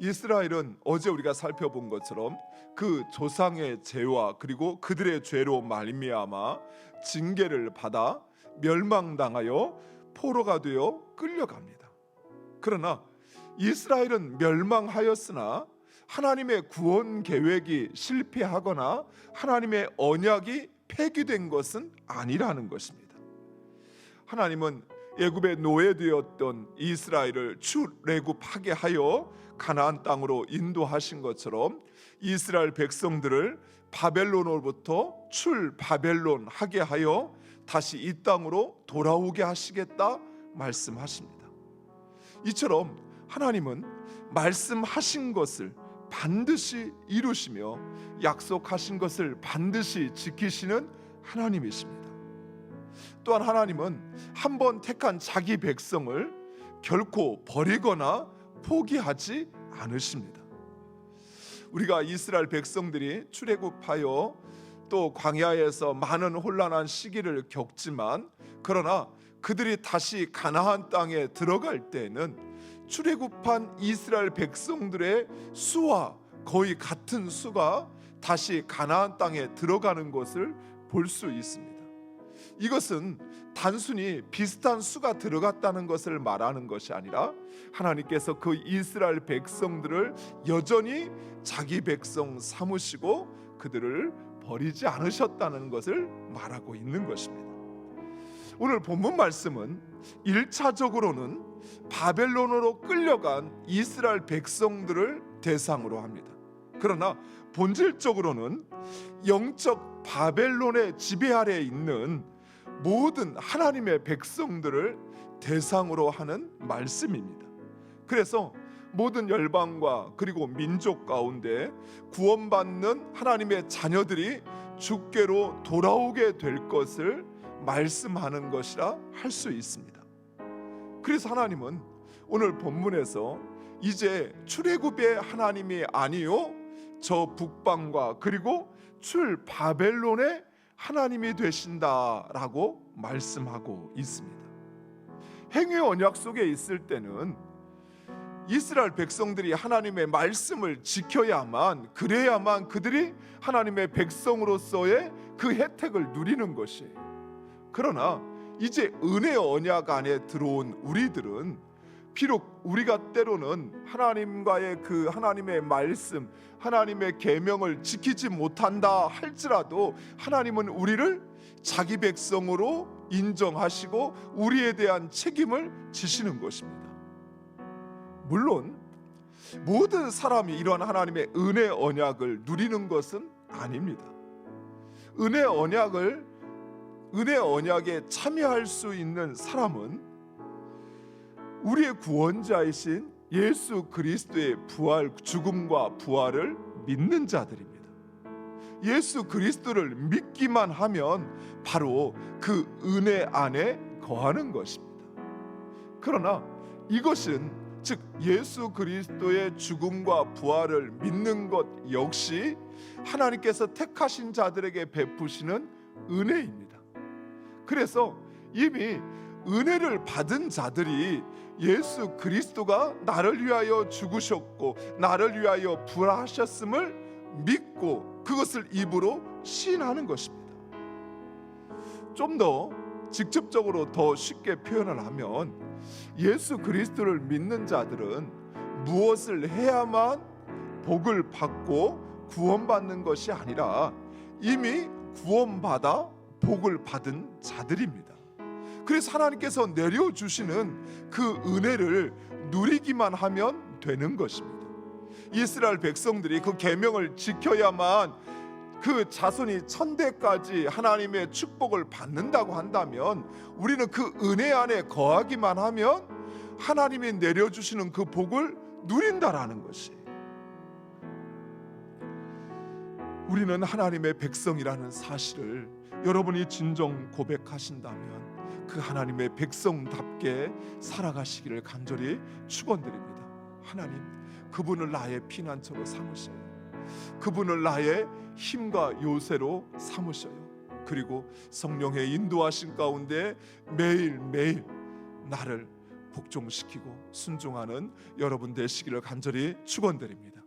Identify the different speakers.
Speaker 1: 이스라엘은 어제 우리가 살펴본 것처럼 그 조상의 죄와 그리고 그들의 죄로 말미암아 징계를 받아 멸망당하여 포로가 되어 끌려갑니다. 그러나 이스라엘은 멸망하였으나 하나님의 구원 계획이 실패하거나 하나님의 언약이 폐기된 것은 아니라는 것입니다. 하나님은 애굽의 노예되었던 이스라엘을 출애굽하게 하여 가나안 땅으로 인도하신 것처럼 이스라엘 백성들을 바벨론으로부터 출바벨론하게 하여 다시 이 땅으로 돌아오게 하시겠다 말씀하십니다. 이처럼 하나님은 말씀하신 것을 반드시 이루시며 약속하신 것을 반드시 지키시는 하나님이십니다. 또한 하나님은 한번 택한 자기 백성을 결코 버리거나 포기하지 않으십니다. 우리가 이스라엘 백성들이 출애굽하여 또 광야에서 많은 혼란한 시기를 겪지만 그러나 그들이 다시 가나안 땅에 들어갈 때는 출애굽한 이스라엘 백성들의 수와 거의 같은 수가 다시 가나안 땅에 들어가는 것을 볼 수 있습니다. 이것은 단순히 비슷한 수가 들어갔다는 것을 말하는 것이 아니라 하나님께서 그 이스라엘 백성들을 여전히 자기 백성 삼으시고 그들을 버리지 않으셨다는 것을 말하고 있는 것입니다. 오늘 본문 말씀은 1차적으로는 바벨론으로 끌려간 이스라엘 백성들을 대상으로 합니다. 그러나 본질적으로는 영적 바벨론의 지배 아래에 있는 모든 하나님의 백성들을 대상으로 하는 말씀입니다. 그래서 모든 열방과 그리고 민족 가운데 구원받는 하나님의 자녀들이 주께로 돌아오게 될 것을 말씀하는 것이라 할 수 있습니다. 그래서 하나님은 오늘 본문에서 이제 출애굽의 하나님이 아니요 저 북방과 그리고 출바벨론의 하나님이 되신다라고 말씀하고 있습니다. 행위 언약 속에 있을 때는 이스라엘 백성들이 하나님의 말씀을 지켜야만 그래야만 그들이 하나님의 백성으로서의 그 혜택을 누리는 것이에요. 그러나 이제 은혜 언약 안에 들어온 우리들은 비록 우리가 때로는 하나님과의 그 하나님의 말씀, 하나님의 계명을 지키지 못한다 할지라도 하나님은 우리를 자기 백성으로 인정하시고 우리에 대한 책임을 지시는 것입니다. 물론 모든 사람이 이러한 하나님의 은혜 언약을 누리는 것은 아닙니다. 은혜 언약에 참여할 수 있는 사람은 우리의 구원자이신 예수 그리스도의 부활, 죽음과 부활을 믿는 자들입니다. 예수 그리스도를 믿기만 하면 바로 그 은혜 안에 거하는 것입니다. 그러나 이것은 즉 예수 그리스도의 죽음과 부활을 믿는 것 역시 하나님께서 택하신 자들에게 베푸시는 은혜입니다. 그래서 이미 은혜를 받은 자들이 예수 그리스도가 나를 위하여 죽으셨고 나를 위하여 부활하셨음을 믿고 그것을 입으로 시인하는 것입니다. 좀 더 직접적으로 더 쉽게 표현을 하면 예수 그리스도를 믿는 자들은 무엇을 해야만 복을 받고 구원받는 것이 아니라 이미 구원받아 복을 받은 자들입니다. 그래서 하나님께서 내려주시는 그 은혜를 누리기만 하면 되는 것입니다. 이스라엘 백성들이 그 계명을 지켜야만 그 자손이 천대까지 하나님의 축복을 받는다고 한다면 우리는 그 은혜 안에 거하기만 하면 하나님이 내려주시는 그 복을 누린다라는 것이에요. 우리는 하나님의 백성이라는 사실을 여러분이 진정 고백하신다면 그 하나님의 백성답게 살아가시기를 간절히 축원드립니다. 하나님, 그분을 나의 피난처로 삼으셔요. 그분을 나의 힘과 요새로 삼으셔요. 그리고 성령의 인도하신 가운데 매일매일 나를 복종시키고 순종하는 여러분 되시기를 간절히 축원드립니다.